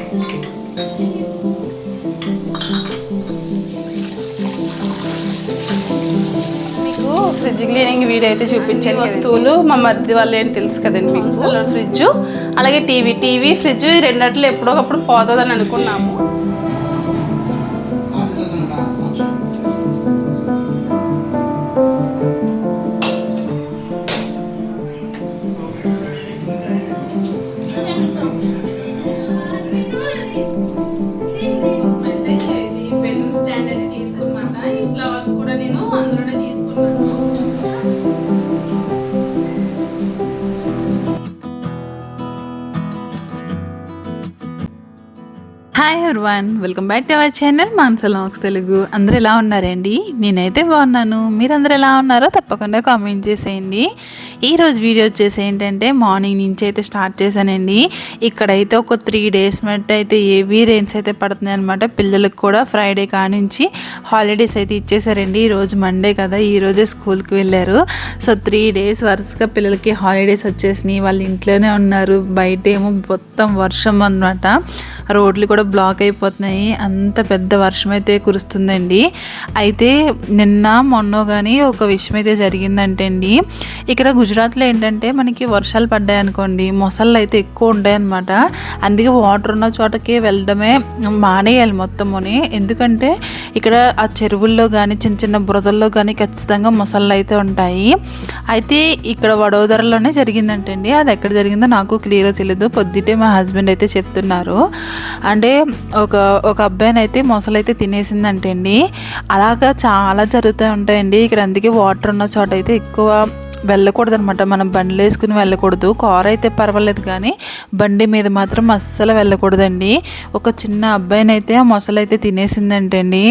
మీకు fridge cleaning video అయితే చూపించాను. వస్తువులు మా మధ్య వాళ్ళు ఏంటి తెలుసు కదండి మీకు. ఫ్రిడ్జ్ అలాగే టీవీ ఫ్రిడ్జ్ ఈ రెండట్లు ఎప్పుడో ఒకప్పుడు పోతుందని అనుకున్నాము. Hi everyone, welcome back to our channel Manasa vlogs Telugu. అందరూ ఎలా ఉన్నారండి? నేనైతే బాగున్నాను. మీరందరూ ఎలా ఉన్నారో తప్పకుండా కామెంట్ చేసేయండి. ఈరోజు వీడియో వచ్చేసి ఏంటంటే మార్నింగ్ నుంచి అయితే స్టార్ట్ చేశానండి. ఇక్కడైతే ఒక 3 days మట్టి అయితే ఏవీ రెయిన్స్ అయితే పడుతున్నాయి అనమాట. పిల్లలకు కూడా ఫ్రైడే కానించి హాలిడేస్ అయితే ఇచ్చేసారండి. ఈరోజు మండే కదా, ఈరోజే స్కూల్కి వెళ్ళారు. సో 3 days వరుసగా పిల్లలకి హాలిడేస్ వచ్చేసినాయి. వాళ్ళు ఇంట్లోనే ఉన్నారు. బయట ఏమో మొత్తం వర్షం అనమాట. రోడ్లు కూడా బ్లాక్ అయిపోతున్నాయి. అంత పెద్ద వర్షం అయితే కురుస్తుందండి. అయితే నిన్న మొన్న కానీ ఒక విషయం అయితే జరిగిందంటే అండి, ఇక్కడ గుజరాత్లో ఏంటంటే మనకి వర్షాలు పడ్డాయి అనుకోండి, మొసళ్ళు అయితే ఎక్కువ ఉంటాయన్నమాట. అందుకే వాటర్ ఉన్న చోటకి వెళ్ళడమే మానేయాలి మొత్తముని. ఎందుకంటే ఇక్కడ ఆ చెరువుల్లో కానీ చిన్న చిన్న బురదల్లో కానీ ఖచ్చితంగా మొసళ్ళు అయితే ఉంటాయి. అయితే ఇక్కడ వడోదరలోనే జరిగిందంటండి. అది ఎక్కడ జరిగిందో నాకు క్లియర్గా తెలియదు. పొద్దుటే మా హస్బెండ్ అయితే చెప్తున్నారు. అంటే ఒక అబ్బాయిని అయితే మొసలైతే తినేసిందంటే అండి. అలాగా చాలా జరుగుతూ ఉంటాయండి ఇక్కడ. అందుకే వాటర్ ఉన్న చోట అయితే ఎక్కువ వెళ్ళకూడదు అనమాట. మనం బండ్లు వేసుకుని వెళ్ళకూడదు. కార్ అయితే పర్వాలేదు కానీ బండి మీద మాత్రం అస్సలు వెళ్ళకూడదండి. ఒక చిన్న అబ్బాయిని అయితే ఆ మొసలైతే తినేసిందంటే అండి.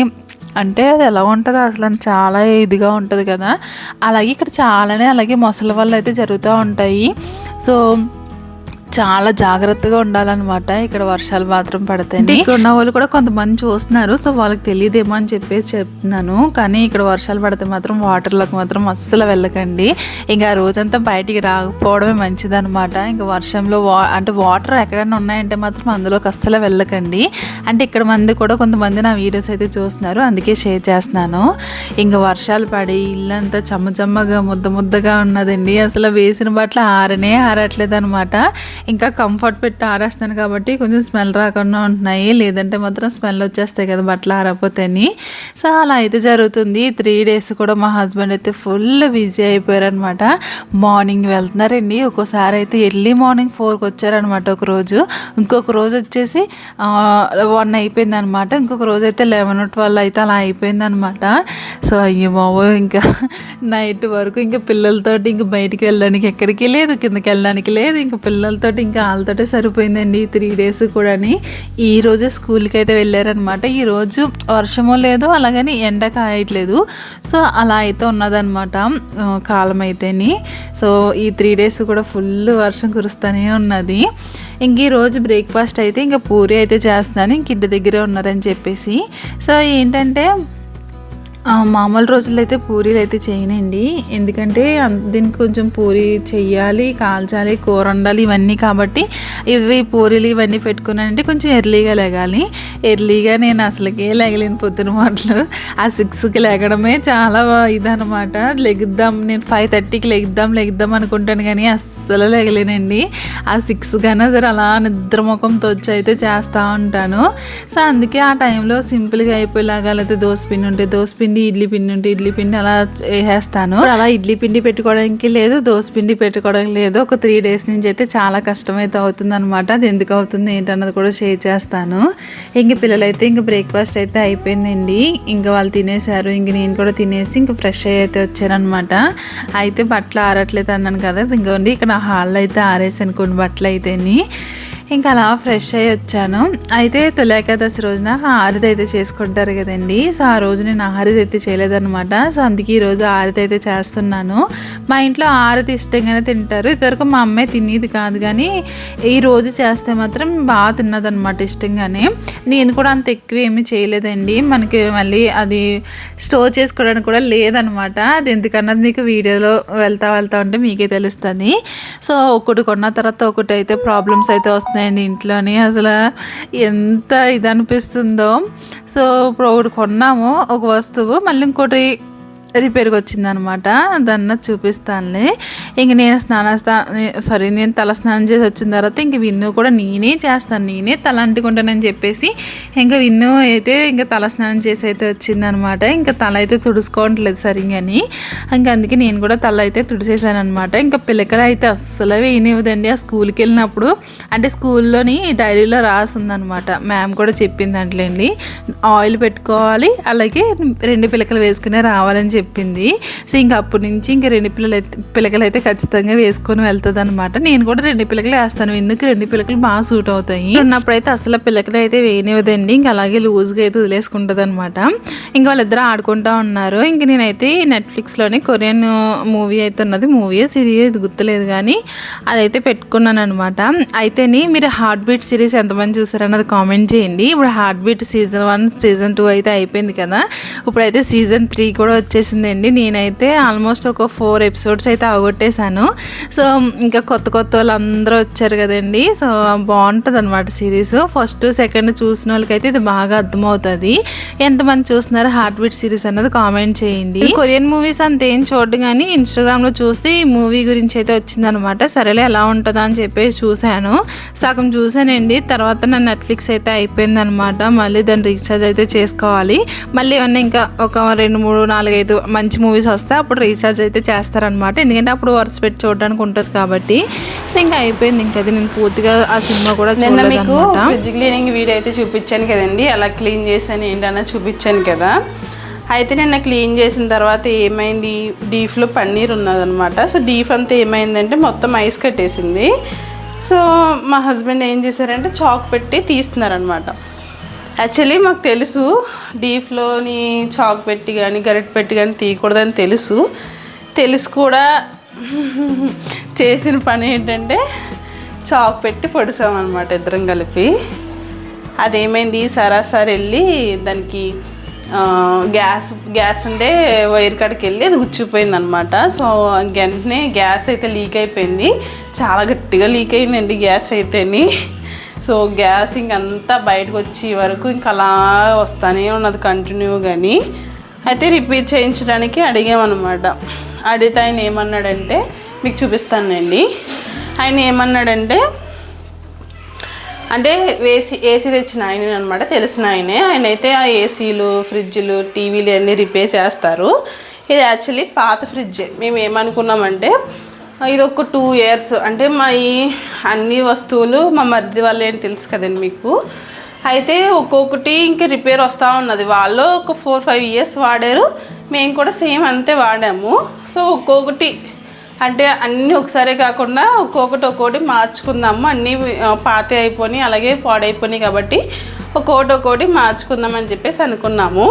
అంటే అది ఎలా ఉంటుందో అసలు చాలా ఇదిగా ఉంటుంది కదా. అలాగే ఇక్కడ అలాగే మొసలి వల్ల అయితే జరుగుతూ ఉంటాయి. సో చాలా జాగ్రత్తగా ఉండాలన్నమాట. ఇక్కడ వర్షాలు మాత్రం పడతాయి. ఇక్కడ ఉన్న వాళ్ళు కూడా కొంతమంది చూస్తున్నారు. సో వాళ్ళకి తెలియదేమో అని చెప్పేసి చెప్తున్నాను. కానీ ఇక్కడ వర్షాలు పడితే మాత్రం వాటర్లోకి మాత్రం అస్సలు వెళ్ళకండి. ఇంకా ఆ రోజంతా బయటికి రాకపోవడమే మంచిదన్నమాట. ఇంకా వర్షంలో అంటే వాటర్ ఎక్కడైనా ఉన్నాయంటే మాత్రం అందులోకి అస్సలు వెళ్ళకండి. అంటే ఇక్కడ కొంతమంది నా వీడియోస్ అయితే చూస్తున్నారు, అందుకే షేర్ చేస్తున్నాను. ఇంకా వర్షాలు పడి ఇల్లంతా చెమ్మగా ముద్దగా ఉన్నదండి. అసలు వేసిన బట్టలు ఆరట్లేదు అనమాట. ఇంకా కంఫర్ట్ పెట్టి ఆరేస్తాను కాబట్టి కొంచెం స్మెల్ రాకుండా ఉంటున్నాయి. లేదంటే మాత్రం స్మెల్ వచ్చేస్తాయి కదా బట్టలు ఆరకపోతేని. సో అలా అయితే జరుగుతుంది. 3 days కూడా మా హస్బెండ్ అయితే ఫుల్ బిజీ అయిపోయారనమాట. మార్నింగ్ వెళ్తున్నారండి. ఒక్కోసారి అయితే ఎర్లీ మార్నింగ్ 4కి వచ్చారనమాట ఒక రోజు. ఇంకొక రోజు వచ్చేసి 1 అయిపోయింది అనమాట. ఇంకొక రోజు అయితే 11 or 12 అయితే అలా అయిపోయింది అనమాట. సో అయ్యో బాబో, ఇంకా నైట్ వరకు ఇంకా పిల్లలతోటి ఇంకా బయటికి వెళ్ళడానికి ఎక్కడికి లేదు, కిందకి వెళ్ళడానికి లేదు. ఇంకా పిల్లలతో ఇంకా వాళ్ళతోటే సరిపోయిందండి 3 days కూడా. ఈ రోజే స్కూల్కి అయితే వెళ్ళారనమాట. ఈరోజు వర్షమో లేదు, అలాగని ఎండ కాయట్లేదు. సో అలా అయితే ఉన్నదనమాట కాలం అయితేని. సో ఈ 3 days కూడా ఫుల్ వర్షం కురుస్తూనే ఉన్నది. ఇంక ఈరోజు బ్రేక్ఫాస్ట్ అయితే ఇంకా పూరి అయితే చేస్తున్నాను. ఇంక ఇంటి దగ్గరే ఉన్నారని చెప్పేసి. సో ఏంటంటే మామూలు రోజుల్లో అయితే పూరీలు అయితే చేయనండి. ఎందుకంటే దీనికి కొంచెం పూరి చెయ్యాలి, కాల్చాలి, కూర వండాలి ఇవన్నీ కాబట్టి ఇవి పూరీలు ఇవన్నీ పెట్టుకున్నానంటే కొంచెం ఎర్లీగా లేగాలి. ఎర్లీగా నేను అసలుకే లేగలేను. పొద్దున మాటలు ఆ 6కి లేగడమే చాలా ఇదనమాట. లెగుద్దాం, నేను 5:30కి లెగుద్దాం అనుకుంటాను కానీ అస్సలు లేగలేనండి. ఆ 6 కన్నా సరే అలా నిద్రముఖంతో వచ్చి అయితే చేస్తూ ఉంటాను. సో అందుకే ఆ టైంలో సింపుల్గా అయిపోయేలాగా, లేకపోతే దోసపిండి ఉంటే దోసపిండి, ఇడ్లీ పిండి ఉంటే ఇడ్లీ పిండి అలా వేస్తాను. అలా ఇడ్లీ పిండి పెట్టుకోవడానికి లేదు, దోశ పిండి పెట్టుకోవడానికి లేదు. ఒక 3 days నుంచి అయితే చాలా కష్టమైతే అవుతుంది అనమాట. అది ఎందుకు అవుతుంది ఏంటన్నది కూడా షేర్ చేస్తాను. ఇంక పిల్లలైతే ఇంక బ్రేక్ఫాస్ట్ అయితే అయిపోయిందండి. ఇంకా వాళ్ళు తినేశారు. ఇంక నేను కూడా తినేసి ఇంక ఫ్రెష్ అయితే వచ్చానమాట. అయితే బట్టలు ఆరట్లేదు అన్నాను కదా, ఇంకోండి ఇక్కడ హాల్లో అయితే ఆరేసాను కొన్ని బట్టలు అయితేని. ఇంకా అలా ఫ్రెష్ అయ్యి వచ్చాను. అయితే తొలి ఏకాదశి రోజున ఆరిది అయితే చేసుకుంటారు కదండి. సో ఆ రోజు నేను ఆరిది అయితే చేయలేదన్నమాట. సో అందుకే ఈరోజు ఆరిది అయితే చేస్తున్నాను. మా ఇంట్లో ఆరిది ఇష్టంగానే తింటారు. ఇదివరకు మా అమ్మాయి తినేది కాదు, కానీ ఈరోజు చేస్తే మాత్రం బాగా తిన్నదనమాట ఇష్టంగానే. నేను కూడా అంత ఎక్కువ ఏమీ చేయలేదండి. మనకి మళ్ళీ అది స్టోర్ చేసుకోవడానికి కూడా లేదనమాట. అది ఎందుకన్నది మీకు వీడియోలో వెళ్తా ఉంటే మీకే తెలుస్తుంది. సో ఒకటి కొన్న తర్వాత ఒకటి అయితే ప్రాబ్లమ్స్ అయితే వస్తున్నాయి వచ్చేస్తున్నాయండి ఇంట్లోని. అసలు ఎంత ఇది అనిపిస్తుందో. సో ఇప్పుడు ఒకటి కొన్నాము ఒక వస్తువు, మళ్ళీ ఇంకోటి రిపేర్కి వచ్చిందనమాట. దాన్ని చూపిస్తానులే. ఇంక నేను తల స్నానం చేసి వచ్చిన తర్వాత ఇంక విన్ను కూడా నేనే చేస్తాను, నేనే తల అంటుకుంటానని చెప్పేసి ఇంకా విన్ను అయితే ఇంకా తల స్నానం చేసి అయితే వచ్చిందనమాట. ఇంకా తల అయితే తుడుచుకోవట్లేదు సరిగ్గాని. ఇంకా అందుకే నేను కూడా తల అయితే తుడిసేసాను అనమాట. ఇంకా పిల్లకలు అయితే అస్సలు వేయనివ్వదండి. ఆ స్కూల్కి వెళ్ళినప్పుడు అంటే స్కూల్లోని డైరీలో రాసిందనమాట, మ్యామ్ కూడా చెప్పింది అంటలేండి, ఆయిల్ పెట్టుకోవాలి అలాగే 2 పిలకలు వేసుకునే రావాలని చెప్పింది. సో ఇంకా అప్పటి నుంచి ఇంకా 2 పిలకలు అయితే ఖచ్చితంగా వేసుకొని వెళ్తుంది అనమాట. నేను కూడా 2 పిలకలు వేస్తాను, ఎందుకు 2 పిలకలు బాగా సూట్ అవుతాయి. ఉన్నప్పుడైతే అసలు పిలకలు అయితే వేయనివ్వదండి, ఇంకా అలాగే లూజ్గా అయితే వదిలేసుకుంటుంది అనమాట. ఇంకా వాళ్ళిద్దరు ఆడుకుంటూ ఉన్నారు. ఇంక నేనైతే నెట్ఫ్లిక్స్లోని కొరియన్ మూవీ అయితే ఉన్నది, మూవీ సిరీస్ గుర్తులేదు కానీ అదైతే పెట్టుకున్నాను అనమాట. అయితేని మీరు హార్ట్ బీట్ సిరీస్ ఎంతమంది చూసారన్నది కామెంట్ చేయండి. ఇప్పుడు హార్ట్ బీట్ సీజన్ 1 సీజన్ 2 అయితే అయిపోయింది కదా, ఇప్పుడైతే సీజన్ 3 కూడా వచ్చేసిందండి. నేనైతే ఆల్మోస్ట్ ఒక 4 ఎపిసోడ్స్ అయితే అవగొట్టేశాను. సో ఇంకా కొత్త వాళ్ళందరూ వచ్చారు కదండి. సో బాగుంటుంది అనమాట సిరీస్. ఫస్ట్ సెకండ్ చూసిన వాళ్ళకైతే ఇది బాగా అర్థమవుతుంది. ఎంతమంది చూస్తున్నారు హార్ట్ బీట్ సిరీస్ అన్నది కామెంట్ చేయండి. కొరియన్ మూవీస్ అంత ఏం చూడదు కానీ ఇన్స్టాగ్రామ్లో చూస్తే ఈ మూవీ గురించి అయితే వచ్చిందనమాట. సరేలే ఎలా ఉంటుందా అని చెప్పేసి చూశాను, సగం చూసానండి. తర్వాత నా నెట్ఫ్లిక్స్ అయితే అయిపోయింది అనమాట. మళ్ళీ దాన్ని రీఛార్జ్ అయితే చేసుకోవాలి. మళ్ళీ ఏమన్నా ఇంకా ఒక 2, 3, 4, 5 మంచి మూవీస్ వస్తే అప్పుడు రీఛార్జ్ అయితే చేస్తారనమాట. ఎందుకంటే అప్పుడు వరుస పెట్టి చూడడానికి ఉంటుంది కాబట్టి. సో ఇంకా అయిపోయింది. ఇంకా అది నేను పూర్తిగా ఆ సినిమా కూడా చూడలేదన్నమాట. ఫ్రిడ్జ్ క్లీనింగ్ వీడియో అయితే చూపించాను కదండి, అలా క్లీన్ చేశాను ఏంటన్నా చూపించాను కదా. అయితే నిన్న క్లీన్ చేసిన తర్వాత ఏమైంది, డీఫ్లో పన్నీర్ ఉన్నదనమాట. సో డీఫ్ అంతా ఏమైందంటే మొత్తం ఐస్ కట్టేసింది. సో మా హస్బెండ్ ఏం చేశారంటే చాక్ పెట్టి తీస్తున్నారనమాట. యాక్చువల్లీ మాకు తెలుసు డీప్లోని చాక్ పెట్టి కానీ గరిటె పెట్టి కానీ తీయకూడదని తెలుసు కూడా చేసిన పని ఏంటంటే చాక్ పెట్టి పొడిసామన్నమాట ఇద్దరం కలిపి. అదేమైంది సరాసరి వెళ్ళి దానికి గ్యాస్ ఉండే వైర్ కాడికి వెళ్ళి అది గుచ్చిపోయిందనమాట. సో వెంటనే గ్యాస్ అయితే లీక్ అయిపోయింది, చాలా గట్టిగా లీక్ అయిందండి గ్యాస్ అయితేని. సో గ్యాస్ ఇంకంతా బయటకు వచ్చే వరకు ఇంకా అలా వస్తూనే ఉన్నది కంటిన్యూ. కానీ అయితే రిపేర్ చేయించడానికి అడిగామన్నమాట. అడిగితే ఆయన ఏమన్నాడంటే, మీకు చూపిస్తానండి. ఆయన ఏమన్నాడంటే, అంటే ఏసీ తెచ్చిన ఆయన అనమాట, తెలిసిన ఆయన అయితే ఆ ఏసీలు ఫ్రిడ్జ్లు టీవీలు అన్నీ రిపేర్ చేస్తారు. ఇది యాక్చువల్లీ పాత ఫ్రిడ్జే. మేము ఏమనుకున్నామంటే ఇది ఒక 2 ఇయర్స్ అంటే మా ఈ అన్ని వస్తువులు మా మరిది వాళ్ళు ఏంటి తెలుసు కదండి మీకు. అయితే ఒక్కొక్కటి ఇంకా రిపేర్ వస్తూ ఉన్నది. వాళ్ళు ఒక 4-5 ఇయర్స్ వాడారు, మేము కూడా సేమ్ అంతే వాడాము. సో ఒక్కొక్కటి అంటే అన్నీ ఒకసారి కాకుండా ఒక్కొక్కటి మార్చుకుందాము. అన్నీ పాత అయిపోయి అలాగే పాడైపోయినాయి కాబట్టి ఒక్కొక్కటి మార్చుకుందామని చెప్పేసి అనుకున్నాము.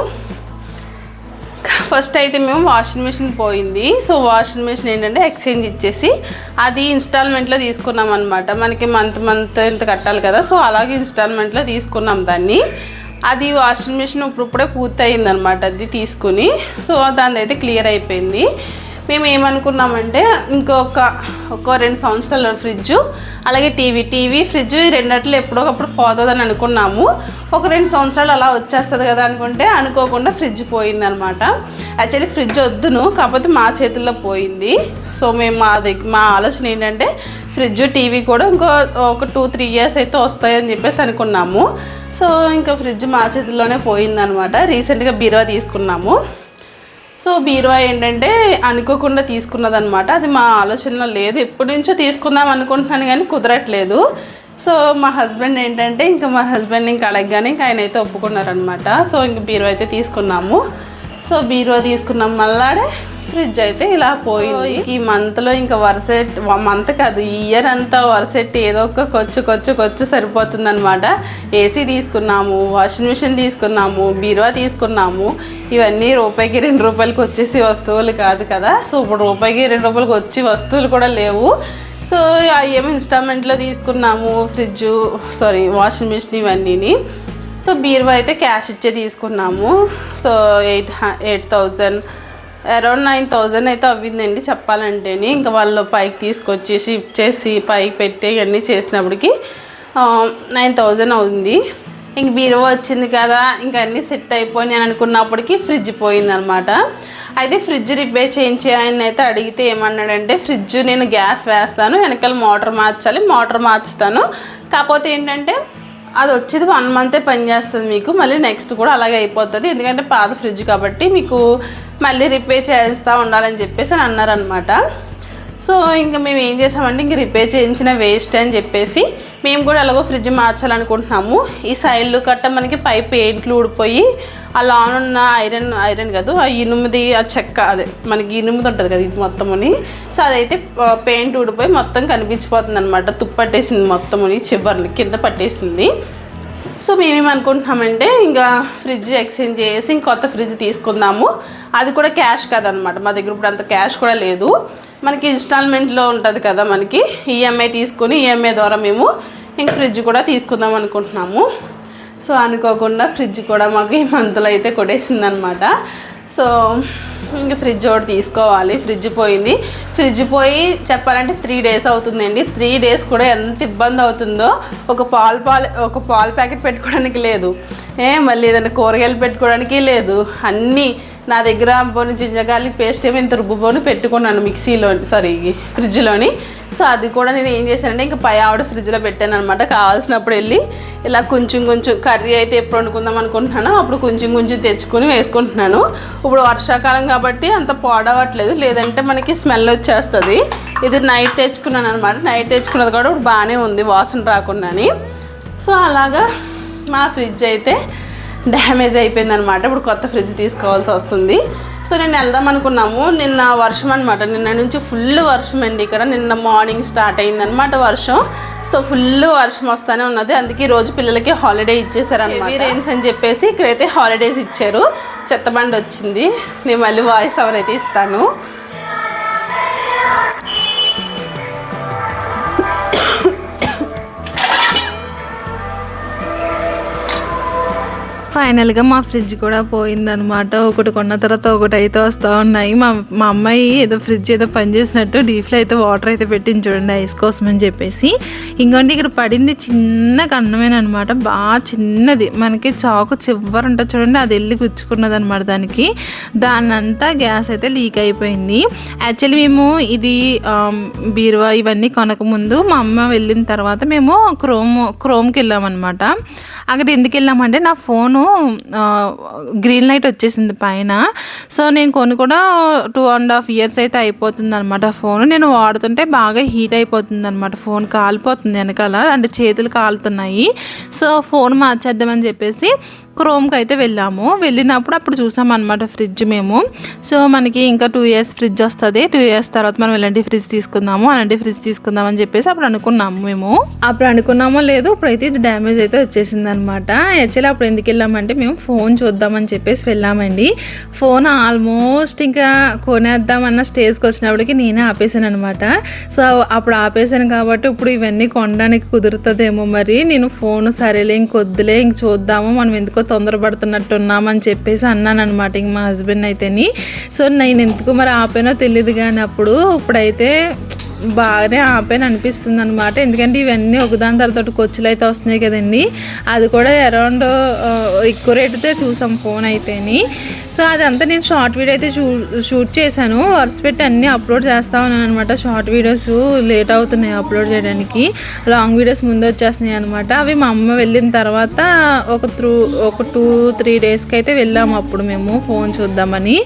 ఫస్ట్ అయితే మేము వాషింగ్ మిషన్ పోయింది. సో వాషింగ్ మిషన్ ఏంటంటే ఎక్స్చేంజ్ ఇచ్చేసి అది ఇన్స్టాల్మెంట్లో తీసుకున్నాం అనమాట. మనకి మంత్ ఎంత కట్టాలి కదా, సో అలాగే ఇన్స్టాల్మెంట్లో తీసుకున్నాం దాన్ని. అది వాషింగ్ మిషన్ ఇప్పుడే పూర్తి అయిందనమాట అది తీసుకుని. సో దాని అయితే క్లియర్ అయిపోయింది. మేము ఏమనుకున్నామంటే ఇంకొక 2 సంవత్సరాల ఫ్రిడ్జ్ అలాగే టీవీ ఫ్రిడ్జ్ ఈ రెండిట్లో ఎప్పుడోకప్పుడు పోతుందని అనుకున్నాము. ఒక 2 సంవత్సరాలు అలా వచ్చేస్తుంది కదా అనుకోకుండా ఫ్రిడ్జ్ పోయిందనమాట. యాక్చువల్లీ ఫ్రిడ్జ్ వద్దును, కాకపోతే మా చేతుల్లో పోయింది. సో మేము మా ఆలోచన ఏంటంటే ఫ్రిడ్జ్ టీవీ కూడా ఒక 2-3 ఇయర్స్ అయితే వస్తాయని చెప్పేసి అనుకున్నాము. సో ఇంకా ఫ్రిడ్జ్ మా చేతుల్లోనే పోయిందనమాట. రీసెంట్గా బీరువా తీసుకున్నాము. సో బీరువా ఏంటంటే అనుకోకుండా తీసుకున్నదనమాట. అది మా ఆలోచనలో లేదు, ఎప్పటి నుంచో తీసుకుందాం అనుకుంటున్నాను కానీ కుదరట్లేదు. సో మా హస్బెండ్ ఏంటంటే మా హస్బెండ్ అడగగానే ఆయన అయితే ఒప్పుకున్నారనమాట. సో బీరువా అయితే తీసుకున్నాము. సో బీరువా తీసుకున్నాం, మళ్ళాడే ఫ్రిడ్జ్ అయితే ఇలా పోయింది. ఈ మంత్లో మంత్ కాదు ఈ ఇయర్ అంతా వరసెట్ ఏదో ఒక కొచ్చు సరిపోతుంది అనమాట. ఏసీ తీసుకున్నాము, వాషింగ్ మిషన్ తీసుకున్నాము, బీరువా తీసుకున్నాము. ఇవన్నీ రూపాయికి 2 రూపాయలకి వచ్చేసి వస్తువులు కాదు కదా. సో ఇప్పుడు రూపాయికి 2 రూపాయలకి వచ్చి వస్తువులు కూడా లేవు. సో ఏమో ఇన్స్టాల్మెంట్లో తీసుకున్నాము వాషింగ్ మిషన్ ఇవన్నీ. సో బీరువా అయితే క్యాష్ ఇచ్చే తీసుకున్నాము. సో 8,000 అరౌండ్ 9,000 అయితే అవ్విందండి చెప్పాలంటేని. ఇంకా వాళ్ళు పైకి తీసుకొచ్చి షిఫ్ట్ చేసి పైకి పెట్టి అన్నీ చేసినప్పటికి 9,000 అవుతుంది. ఇంక బీరువా వచ్చింది కదా, ఇంకా అన్నీ సెట్ అయిపోయి నేను అనుకున్నప్పటికీ ఫ్రిడ్జ్ పోయిందనమాట. అయితే ఫ్రిడ్జ్ రిపేర్ చేయించే ఆయన అయితే అడిగితే ఏమన్నాడంటే, ఫ్రిడ్జ్ నేను గ్యాస్ వేస్తాను, వెనకాల మోటార్ మార్చాలి, మోటార్ మార్చుతాను, కాకపోతే ఏంటంటే అది వచ్చేది 1 మంతే పనిచేస్తుంది మీకు, మళ్ళీ నెక్స్ట్ కూడా అలాగే అయిపోతుంది, ఎందుకంటే పాత ఫ్రిడ్జ్ కాబట్టి మీకు మళ్ళీ రిపేర్ చేస్తూ ఉండాలని చెప్పేసి అని అన్నారనమాట. సో ఇంకా మేము ఏం చేసామంటే ఇంక రిపేర్ చేయించిన వేస్ట్ అని చెప్పేసి మేము కూడా ఎలాగో ఫ్రిడ్జ్ మార్చాలనుకుంటున్నాము. ఈ సైడ్లు కట్ట మనకి పై పెయింట్లు ఊడిపోయి ఆ లాన్ ఉన్న ఐరన్ కాదు, ఆ ఇనుముది ఆ చెక్క, అదే మనకి ఇనుముది ఉంటుంది కదా ఇది మొత్తముని, సో అదైతే పెయింట్ ఊడిపోయి మొత్తం కనిపించిపోతుంది అనమాట. తుప్పట్టేసింది మొత్తముని, చివర్ని కింద పట్టేసింది. సో మేమేమనుకుంటున్నామంటే ఇంకా ఫ్రిడ్జ్ ఎక్స్చేంజ్ చేసి ఇంకొత్త ఫ్రిడ్జ్ తీసుకుందాము. అది కూడా క్యాష్ కదనమాట, మా దగ్గర ఇప్పుడు అంత క్యాష్ కూడా లేదు. మనకి ఇన్స్టాల్మెంట్లో ఉంటుంది కదా, మనకి ఈఎంఐ తీసుకొని ఈఎంఐ ద్వారా మేము ఇంక ఫ్రిడ్జ్ కూడా తీసుకుందాం అనుకుంటున్నాము. సో అనుకోకుండా ఫ్రిడ్జ్ కూడా మాకు ఈ మంత్లో అయితే కొట్టేసిందనమాట. సో ఇంకా ఫ్రిడ్జ్ ఒకటి తీసుకోవాలి. ఫ్రిడ్జ్ పోయింది. ఫ్రిడ్జ్ పోయి చెప్పాలంటే 3 days అవుతుందండి. 3 days కూడా ఎంత ఇబ్బంది అవుతుందో. ఒక పాలు ప్యాకెట్ పెట్టుకోవడానికి లేదు, మళ్ళీ ఏదైనా కూరగాయలు పెట్టుకోవడానికి లేదు. అన్నీ నా దగ్గర పోని జింజగాలి పేస్ట్ ఏమో ఇంత రుబ్బుబోని పెట్టుకున్నాను ఫ్రిడ్జ్లోని. సో అది కూడా నేను ఏం చేశానంటే ఇంకా పై ఆవిడ ఫ్రిడ్జ్లో పెట్టాను అనమాట. కావాల్సినప్పుడు వెళ్ళి ఇలా కొంచెం కర్రీ అయితే ఎప్పుడు వండుకుందాం అనుకుంటున్నానో అప్పుడు కొంచెం తెచ్చుకొని వేసుకుంటున్నాను. ఇప్పుడు వర్షాకాలం కాబట్టి అంత పాడవట్లేదు, లేదంటే మనకి స్మెల్ వచ్చేస్తుంది. ఇది నైట్ తెచ్చుకున్నాను అనమాట. నైట్ తెచ్చుకున్నది కూడా ఇప్పుడు బాగానే ఉంది, వాసన రాకుండాని. సో అలాగా మా ఫ్రిడ్జ్ అయితే డ్యామేజ్ అయిపోయిందనమాట. ఇప్పుడు కొత్త ఫ్రిడ్జ్ తీసుకోవాల్సి వస్తుంది. సో నేను వెళ్దాం అనుకున్నాము. నిన్న వర్షం అనమాట, నిన్న నుంచి ఫుల్ వర్షం అండి. ఇక్కడ నిన్న మార్నింగ్ స్టార్ట్ అయిందనమాట వర్షం. సో ఫుల్ వర్షం వస్తూనే ఉన్నది. అందుకే ఈరోజు పిల్లలకి హాలిడే ఇచ్చేసారనమాట. రెయిన్స్ అని చెప్పేసి ఇక్కడైతే హాలిడేస్ ఇచ్చారు. చెత్తబండి వచ్చింది, నేను మళ్ళీ వాయిస్ ఓవర్ అయితే ఇస్తాను. ఫైనల్గా మా ఫ్రిడ్జ్ కూడా పోయిందనమాట. ఒకటి కొన్న తర్వాత ఒకటి అయితే వస్తూ ఉన్నాయి. మా అమ్మాయి ఏదో ఫ్రిడ్జ్ ఏదో పనిచేసినట్టు డీప్లో అయితే వాటర్ అయితే పెట్టింది చూడండి, ఐస్ కోసం అని చెప్పేసి. ఇంకోండి ఇక్కడ పడింది చిన్న కన్నమేనమాట, బాగా చిన్నది. మనకి చాకు చివరి ఉంటుంది చూడండి, అది వెళ్ళి గుచ్చుకున్నది అనమాట దానికి. దాన్నంతా గ్యాస్ అయితే లీక్ అయిపోయింది. యాక్చువల్లీ మేము ఇది బీరువా ఇవన్నీ కొనకముందు మా అమ్మ వెళ్ళిన తర్వాత మేము క్రోమ్కి వెళ్ళామన్నమాట. అక్కడ ఎందుకు వెళ్ళామంటే నా ఫోను గ్రీన్ లైట్ వచ్చేసింది పైన. సో నేను కూడా 2.5 years అయితే అయిపోతుంది అనమాట. ఫోన్ నేను వాడుతుంటే బాగా హీట్ అయిపోతుంది అనమాట, ఫోన్ కాలిపోతుంది వెనకాల, అంటే చేతులు కాలుతున్నాయి. సో ఫోన్ మార్చేద్దామని చెప్పేసి క్రోమ్కి అయితే వెళ్ళినప్పుడు అప్పుడు చూసాం అనమాట ఫ్రిడ్జ్ మేము. సో మనకి ఇంకా 2 years ఫ్రిడ్జ్ వస్తుంది, 2 years తర్వాత మనం ఇలాంటి ఫ్రిడ్జ్ తీసుకుందామని చెప్పేసి అప్పుడు అనుకున్నాము మేము. అప్పుడు అనుకున్నామో లేదు, ఇప్పుడైతే ఇది డ్యామేజ్ అయితే వచ్చేసింది అనమాట. యాక్చువల్లీ అప్పుడు ఎందుకు వెళ్ళామంటే మేము ఫోన్ చూద్దామని చెప్పేసి వెళ్ళామండి. ఫోన్ ఆల్మోస్ట్ ఇంకా కొనేద్దామన్న స్టేజ్కి వచ్చినప్పటికి నేనే ఆపేసాను అనమాట. సో అప్పుడు ఆపేసాను కాబట్టి ఇప్పుడు ఇవన్నీ కొనడానికి కుదురుతుందేమో మరి. నేను ఫోన్ సరేలే ఇంకొద్దులే, ఇంక చూద్దాము, మనం ఎందుకో తొందరపడుతున్నట్టున్నామని చెప్పేసి అన్నాను అనమాట ఇంక మా హస్బెండ్ అయితేని. సో నేను ఎందుకు మరి ఆపానో తెలియదు, కానీ ఇప్పుడైతే బాగానే ఆపాను అనిపిస్తుంది అనమాట. ఎందుకంటే ఇవన్నీ ఒకదాని తర్వాత ఖర్చులు అయితే వస్తున్నాయి కదండి. అది కూడా అరౌండ్ ఎక్కువ రేటుతో చూసాం ఫోన్ అయితేని. సో అదంతా నేను షార్ట్ వీడియో అయితే షూట్ చేశాను, వర్స్ పెట్టి అన్నీ అప్లోడ్ చేస్తూ ఉన్నాను అనమాట. షార్ట్ వీడియోస్ లేట్ అవుతున్నాయి అప్లోడ్ చేయడానికి, లాంగ్ వీడియోస్ ముందు వచ్చేస్తున్నాయి అనమాట. అవి మా అమ్మ వెళ్ళిన తర్వాత ఒక 2-3 daysకి అయితే వెళ్ళాము అప్పుడు మేము ఫోన్ చూద్దామని.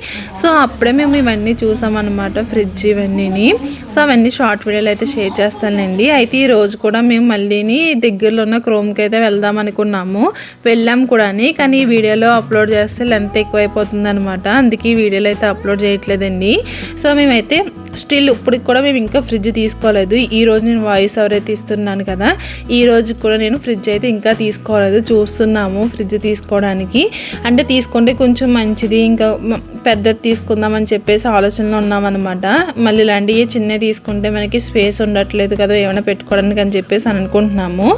సో అప్పుడే మేము ఇవన్నీ చూసామన్నమాట, ఫ్రిడ్జ్ ఇవన్నీ. సో అవన్నీ షార్ట్ వీడియోలు అయితే షేర్ చేస్తానండి. అయితే ఈ రోజు కూడా మేము మళ్ళీని దగ్గరలో ఉన్న క్రోమ్కి అయితే వెళ్దాం అనుకున్నాము, వెళ్ళాం కూడా. కానీ ఈ వీడియోలో అప్లోడ్ చేస్తే లెంత్ ఎక్కువైపోతుంది అనమాట, అందుకే ఈ వీడియోలో అయితే అప్లోడ్ చేయట్లేదండి. సో మేమైతే స్టిల్ ఇప్పటికి కూడా మేము ఇంకా ఫ్రిడ్జ్ తీసుకోలేదు. ఈ రోజు నేను వాయిస్ ఓవర్ అయితే ఇస్తున్నాను కదా, ఈ రోజు కూడా నేను ఫ్రిడ్జ్ అయితే ఇంకా తీసుకోలేదు, చూస్తున్నాము ఫ్రిడ్జ్ తీసుకోవడానికి. అంటే తీసుకుంటే కొంచెం మంచిది, ఇంకా పెద్దది తీసుకుందామని చెప్పేసి ఆలోచనలో ఉన్నామన్నమాట. మళ్ళీ ఇలాంటివి చిన్నవి తీసుకుంటే మనకి స్పేస్ ఉండట్లేదు కదా ఏమైనా పెట్టుకోవడానికి అని చెప్పేసి అనుకుంటున్నాము.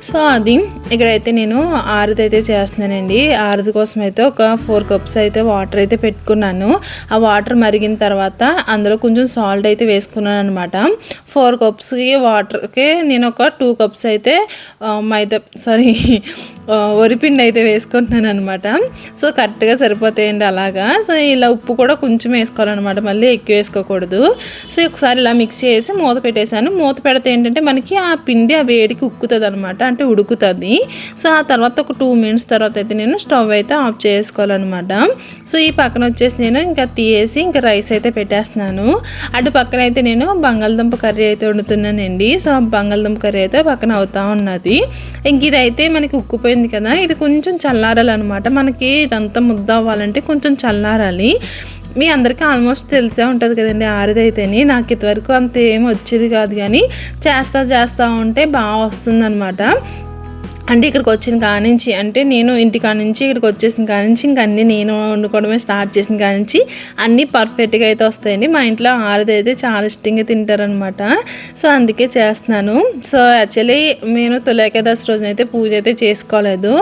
సో అది ఇక్కడైతే నేను ఆరుది అయితే చేస్తున్నానండి. ఆరుది కోసం అయితే ఒక 4 cups అయితే వాటర్ అయితే పెట్టుకున్నాను. ఆ వాటర్ మరిగిన తర్వాత అందులో కొంచెం సాల్ట్ అయితే వేసుకున్నాను అనమాట. 4 కప్స్కి వాటర్కి నేను ఒక 2 కప్స్ అయితే వరిపిండి అయితే వేసుకుంటున్నాను అనమాట. సో కరెక్ట్గా సరిపోతాయండి అలాగా. సో ఇలా ఉప్పు కూడా కొంచెం వేసుకోవాలన్నమాట, మళ్ళీ ఎక్కువ వేసుకోకూడదు. సో ఒకసారి ఇలా మిక్స్ చేసి మూత పెట్టేశాను. మూత పెడితే ఏంటంటే మనకి ఆ పిండి ఆ వేడికి ఉక్కుతుంది అనమాట, అంటే ఉడుకుతుంది. సో ఆ తర్వాత ఒక 2 మినిట్స్ తర్వాత అయితే నేను స్టవ్ అయితే ఆఫ్ చేసుకోవాలన్నమాట. సో ఈ పక్కన వచ్చేసి నేను ఇంకా తీసేసి ఇంకా రైస్ అయితే పెట్టేస్తున్నాను. అటు పక్కన అయితే నేను బంగాళదుంప కర్రీ అయితే వండుతున్నానండి. సో బంగాళదుంప కర్రీ అయితే పక్కన అవుతా ఉన్నది. ఇంక ఇదైతే మనకి ఉక్కుపోయింది కదా, ఇది కొంచెం చల్లారాలన్నమాట. మనకి ఇదంతా ముద్ద అవ్వాలంటే కొంచెం చల్లారాలి. మీ అందరికీ ఆల్మోస్ట్ తెలిసే ఉంటుంది కదండి ఆరిదైతేని. నాకు ఇంతవరకు అంత ఏమి వచ్చేది కాదు, కానీ చేస్తా ఉంటే బాగా వస్తుందన్నమాట. అంటే ఇక్కడికి వచ్చిన కానించి, అంటే నేను ఇంటి కానించి ఇక్కడికి వచ్చేసిన కానించి ఇంక అన్నీ నేను వండుకోవడమే స్టార్ట్ చేసిన కానించి అన్నీ పర్ఫెక్ట్గా అయితే వస్తాయండి. మా ఇంట్లో ఆరుదైతే చాలా ఇష్టంగా తింటారనమాట. సో అందుకే చేస్తున్నాను. సో యాక్చువల్లీ నేను తొలి ఏకాదశి రోజున అయితే పూజ అయితే చేసుకోలేదు,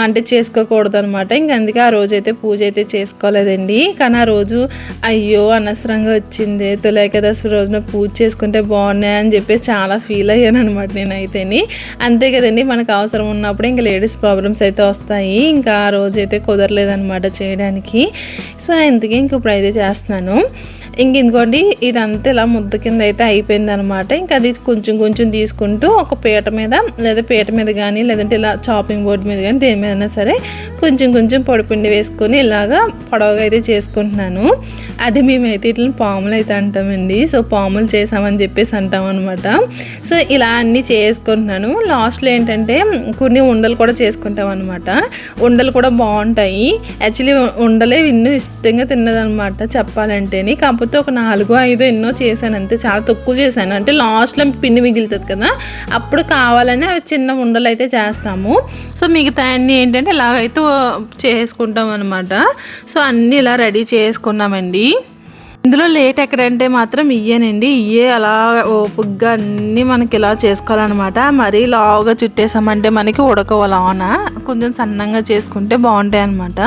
అంటే చేసుకోకూడదు అనమాట. ఇంక అందుకే ఆ రోజు అయితే పూజ అయితే చేసుకోలేదండి. కానీ ఆ రోజు అయ్యో అనవసరంగా వచ్చింది, తొలి ఏకాదశి రోజున పూజ చేసుకుంటే బాగున్నాయి అని చెప్పేసి చాలా ఫీల్ అయ్యాను అనమాట నేనైతేని. అంతే కదండి, మనకు అవసరం ఉన్నప్పుడు ఇంకా లేడీస్ ప్రాబ్లమ్స్ అయితే వస్తాయి. ఇంకా ఆ రోజు అయితే కుదరలేదనమాట చేయడానికి. సో అందుకే ఇంక ఇప్పుడు అయితే చేస్తున్నాను. ఇంక ఇదిగోండి ఇదంతా ఇలా ముద్ద కింద అయితే అయిపోయింది అనమాట. ఇంకా అది కొంచెం తీసుకుంటూ ఒక పీట మీద కానీ లేదంటే ఇలా చాపింగ్ బోర్డు మీద కానీ దేని మీదైనా సరే కొంచెం పొడిపిండి వేసుకొని ఇలాగా పొడవుగా అయితే చేసుకుంటున్నాను. అది మేమైతే ఇట్లా పాములు అయితే అంటామండి. సో పాములు చేసామని చెప్పేసి అంటాం అనమాట. సో ఇలా అన్నీ చేసుకుంటున్నాను. లాస్ట్లో ఏంటంటే కొన్ని ఉండలు కూడా చేసుకుంటాం అనమాట. ఉండలు కూడా బాగుంటాయి. యాక్చువల్లీ ఉండలే విన్ను ఇష్టంగా తిన్నదనమాట చెప్పాలంటేని. కాకపోతే ఒక 4-5 ఎన్నో చేశాను అంతే, చాలా తక్కువ చేశాను. అంటే లాస్ట్లో పిండి మిగులుతుంది కదా, అప్పుడు కావాలని అవి చిన్న ఉండలు అయితే చేస్తాము. సో మిగతా అన్నీ ఏంటంటే ఇలాగైతే చేసుకుంటాం అనమాట. సో అన్నీ ఇలా రెడీ చేసుకున్నామండి. ఇందులో లేట్ ఎక్కడంటే మాత్రం ఇయ్యేనండి. అలా ఓపుగ్గా అన్నీ మనకి ఇలా చేసుకోవాలన్నమాట. మరీ లావుగా చుట్టేసామంటే మనకి ఉడకవలాన కొంచెం సన్నంగా చేసుకుంటే బాగుంటాయి అనమాట.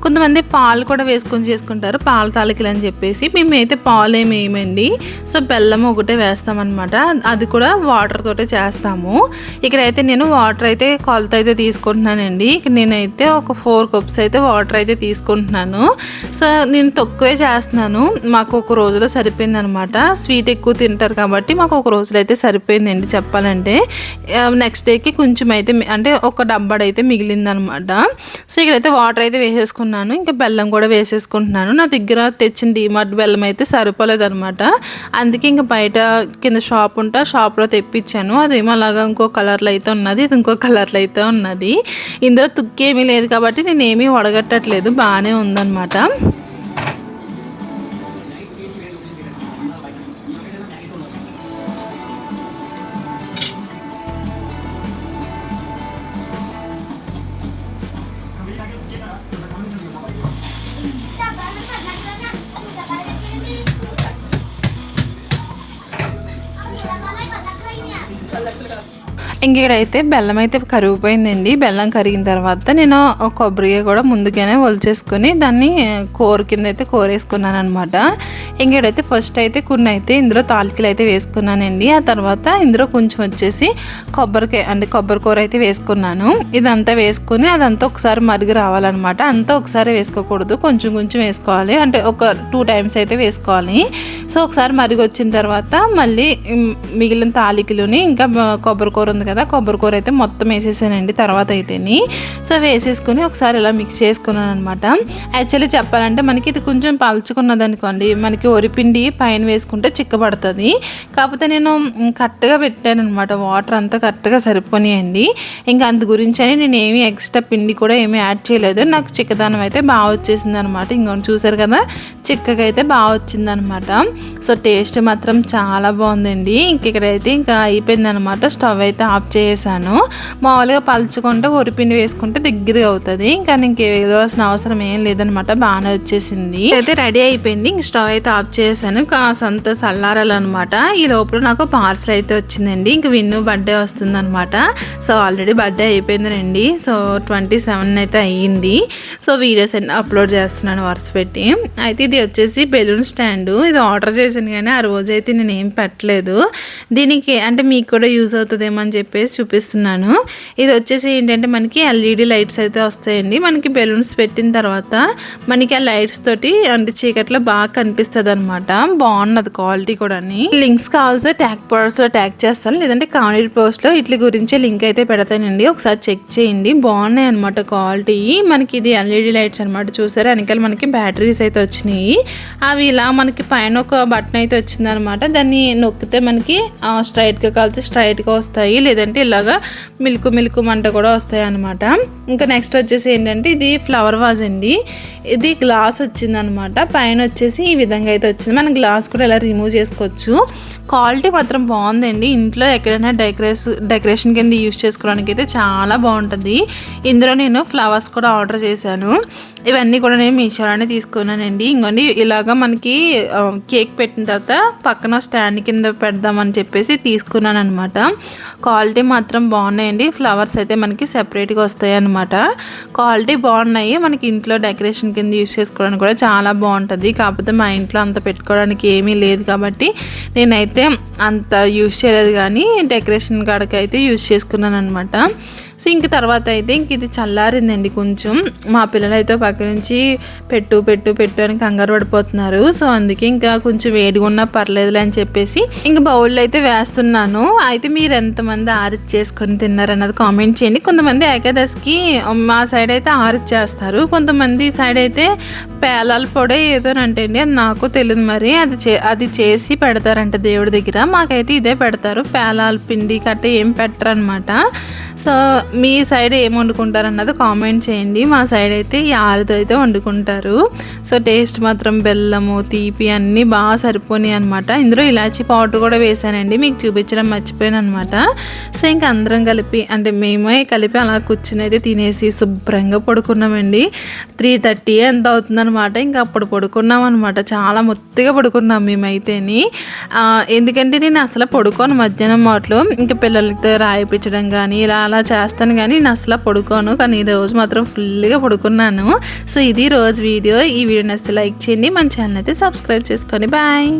కొంతమంది పాలు కూడా వేసుకొని చేసుకుంటారు, పాల తాలికలు అని చెప్పేసి. మేమైతే పాలు ఏమి వేయమండి. సో బెల్లం ఒకటే వేస్తామన్నమాట, అది కూడా వాటర్ తోటే చేస్తాము. ఇక్కడైతే నేను వాటర్ అయితే కొలత అయితే తీసుకుంటున్నానండి. నేనైతే ఒక 4 కప్స్ అయితే వాటర్ అయితే తీసుకుంటున్నాను. సో నేను తక్కువే చేస్తున్నాను, మాకు ఒక రోజులో సరిపోయింది అనమాట. స్వీట్ ఎక్కువ తింటారు కాబట్టి మాకు ఒక రోజులో అయితే సరిపోయిందండి చెప్పాలంటే. నెక్స్ట్ డేకి కొంచెం అయితే అంటే ఒక డబ్బాడైతే మిగిలిందనమాట. సో ఇక్కడైతే వాటర్ అయితే వేసేసుకున్నాను, ఇంకా బెల్లం కూడా వేసేసుకుంటున్నాను. నా దగ్గర తెచ్చిన డీమార్ట్ బెల్లం అయితే సరిపోలేదనమాట. అందుకే ఇంకా బయట కింద షాప్ ఉంటే షాప్లో తెప్పించాను. అదేమో అలాగా ఇంకో కలర్లో అయితే ఉన్నది, ఇది ఇంకో కలర్లో అయితే ఉన్నది. ఇందులో తుక్కేమీ లేదు కాబట్టి నేను ఏమీ వడగట్టట్లేదు, బాగానే ఉందన్నమాట. ఇంకేడైతే బెల్లం అయితే కరిగిపోయిందండి. బెల్లం కరిగిన తర్వాత నేను కొబ్బరి కూడా ముందుగానే ఒలిచేసుకొని దాన్ని కూర కింద అయితే కోరేసుకున్నాను అనమాట. ఇంకేడైతే ఫస్ట్ అయితే కొన్ని అయితే ఇందులో తాలికలు అయితే వేసుకున్నానండి. ఆ తర్వాత ఇందులో కొంచెం వచ్చేసి కొబ్బరి కూర అయితే వేసుకున్నాను. ఇదంతా వేసుకొని అదంతా ఒకసారి మరిగి రావాలన్నమాట. అంతా ఒకసారి వేసుకోకూడదు, కొంచెం వేసుకోవాలి, అంటే ఒక 2 టైమ్స్ అయితే వేసుకోవాలి. సో ఒకసారి మరిగి వచ్చిన తర్వాత మళ్ళీ మిగిలిన తాలికలుని ఇంకా కొబ్బరి కూర ఉంది కదా, కొబ్బరి కూర అయితే మొత్తం వేసేసానండి తర్వాత అయితేని. సో వేసేసుకుని ఒకసారి ఇలా మిక్స్ చేసుకున్నాను అనమాట. యాక్చువల్లీ చెప్పాలంటే మనకి ఇది కొంచెం పలుచుకున్నది అనుకోండి, మనకి వరిపిండి పైన వేసుకుంటే చిక్కబడుతుంది. కాకపోతే నేను కరెక్ట్గా పెట్టాను అనమాట, వాటర్ అంతా కరెక్ట్గా సరిపోయాయండి. ఇంకా అందు గురించి అని నేను ఏమీ ఎక్స్ట్రా పిండి కూడా ఏమీ యాడ్ చేయలేదు. నాకు చిక్కదనం అయితే బాగా వచ్చేసింది అనమాట. ఇంకొంచెం చూసారు కదా, చిక్కగా అయితే బాగా వచ్చిందనమాట. సో టేస్ట్ మాత్రం చాలా బాగుందండి. ఇక్కడైతే ఇంకా అయిపోయింది అనమాట. స్టవ్ అయితే ఆఫ్ ఆఫ్ చేసాను. మామూలుగా పలుచుకుంటే వరిపిండి వేసుకుంటే దగ్గరగా అవుతుంది. ఇంకా ఇంక వేయాల్సిన అవసరం ఏం లేదనమాట. బాగానే వచ్చేసింది. అయితే రెడీ అయిపోయింది. ఇంక స్టవ్ అయితే ఆఫ్ చేశాను. కాసంత చల్లారాలన్నమాట. ఈ లోపల నాకు పార్సల్ అయితే వచ్చిందండి. ఇంక విన్ను బర్త్డే వస్తుందన్నమాట. సో ఆల్రెడీ బర్త్డే అయిపోయిందండి. సో 27 అయితే అయ్యింది. సో వీడియోస్ అన్ని అప్లోడ్ చేస్తున్నాను వరుస పెట్టి. అయితే ఇది వచ్చేసి బెలూన్ స్టాండ్. ఇది ఆర్డర్ చేశాను కానీ ఆ రోజు అయితే నేను ఏం పెట్టలేదు. దీనికి అంటే మీకు కూడా యూజ్ అవుతుందేమో అని చెప్పేసి చూపిస్తున్నాను. ఇది వచ్చేసి ఏంటంటే మనకి ఎల్ఈడి లైట్స్ అయితే వస్తాయండి. మనకి బెలూన్స్ పెట్టిన తర్వాత మనకి ఆ లైట్స్ తోటి అంటే చీకట్లో బాగా కనిపిస్తుంది అనమాట. బాగున్నది క్వాలిటీ కూడా. లింక్స్ కావాల్సి ట్యాగ్ పవర్స్లో ట్యాగ్ చేస్తాను, లేదంటే కామెంట్ పోస్ట్లో ఇట్ల గురించి లింక్ అయితే పెడతానండి. ఒకసారి చెక్ చేయండి. బాగున్నాయి అనమాట క్వాలిటీ. మనకి ఇది ఎల్ఈడి లైట్స్ అనమాట. చూసారా వెనకాల మనకి బ్యాటరీస్ అయితే వచ్చినాయి. అవి ఇలా మనకి పైన ఒక బటన్ అయితే వచ్చిందనమాట. దాన్ని నొక్కితే మనకి స్ట్రైట్గా కలితే స్ట్రైట్గా వస్తాయి, లేదంటే ఇలాగా మిల్కు మంట కూడా వస్తాయి అనమాట. ఇంకా నెక్స్ట్ వచ్చేసి ఏంటంటే ఇది ఫ్లవర్ వాజ్ అండి. ఇది గ్లాస్ వచ్చిందనమాట. పైన వచ్చేసి ఈ విధంగా అయితే వచ్చింది. మనం గ్లాస్ కూడా ఇలా రిమూవ్ చేసుకోవచ్చు. క్వాలిటీ మాత్రం బాగుందండి. ఇంట్లో ఎక్కడైనా డెకరేషన్ కింద యూజ్ చేసుకోవడానికి అయితే చాలా బాగుంటుంది. ఇందులో నేను ఫ్లవర్స్ కూడా ఆర్డర్ చేశాను. ఇవన్నీ కూడా నేను మీషోలోనే తీసుకున్నానండి. ఇంకోండి ఇలాగా మనకి కేక్ పెట్టిన తర్వాత పక్కన స్టాండ్ కింద పెడదామని చెప్పేసి తీసుకున్నాను అనమాట. క్వాలిటీ మాత్రం బాగున్నాయండి. ఫ్లవర్స్ అయితే మనకి సెపరేట్గా వస్తాయి అనమాట. క్వాలిటీ బాగున్నాయి. మనకి ఇంట్లో డెకరేషన్ కింద యూజ్ చేసుకోవడానికి కూడా చాలా బాగుంటుంది. కాకపోతే మా ఇంట్లో అంత పెట్టుకోవడానికి ఏమీ లేదు కాబట్టి నేనైతే అంత యూజ్ చేయలేదు, కానీ డెకరేషన్ కాడకి అయితే యూజ్ చేసుకున్నాను అనమాట. సో ఇంక తర్వాత అయితే ఇంక ఇది చల్లారిందండి కొంచెం. మా పిల్లలు అయితే పక్క నుంచి పెట్టు అని కంగారు పడిపోతున్నారు. సో అందుకే ఇంకా కొంచెం వేడిగా ఉన్నా పర్లేదులే అని చెప్పేసి ఇంకా బౌల్లో అయితే వేస్తున్నాను. అయితే మీరు ఎంతమంది ఆరిచ్ చేసుకొని తిన్నారన్నది కామెంట్ చేయండి. కొంతమంది ఏకాదశికి మా సైడ్ అయితే ఆరిచ్ చేస్తారు, కొంతమంది సైడ్ అయితే పేలాల పొడి ఏదో అంటే అండి, అది నాకు తెలియదు మరి. అది చేసి పెడతారంట దేవుడి దగ్గర. మాకైతే ఇదే పెడతారు. పేలాల పిండి కట్ట ఏం పెట్టరు అనమాట. సో మీ సైడ్ ఏం వండుకుంటారు అన్నది కామెంట్ చేయండి. మా సైడ్ అయితే ఈ ఆరుతో అయితే వండుకుంటారు. సో టేస్ట్ మాత్రం బెల్లము తీపి అన్నీ బాగా సరిపోయినాయి అనమాట. ఇందులో ఇలాచీ పౌడర్ కూడా వేసానండి, మీకు చూపించడం మర్చిపోయాను అనమాట. సో ఇంకా అందరం కలిపి అంటే మేమే కలిపి అలా కూర్చుని అయితే తినేసి శుభ్రంగా పడుకున్నామండి. 3:30 ఎంత అవుతుందనమాట. ఇంకా అప్పుడు పడుకున్నాం అనమాట. చాలా మొత్తిగా పడుకున్నాం మేమైతేని. ఎందుకంటే నేను అసలు పడుకోను మధ్యాహ్నం మాటలు. ఇంకా పిల్లలతో రాయిపించడం కానీ ఇలా అలా చేస్తాను, కానీ నేను అసలు పడుకోను. కానీ ఈ రోజు మాత్రం ఫుల్గా పడుకున్నాను. సో ఇది రోజు వీడియో. ఈ వీడియో నచ్చితే లైక్ చేయండి, మన ఛానల్ అయితే సబ్స్క్రైబ్ చేసుకోండి. బాయ్.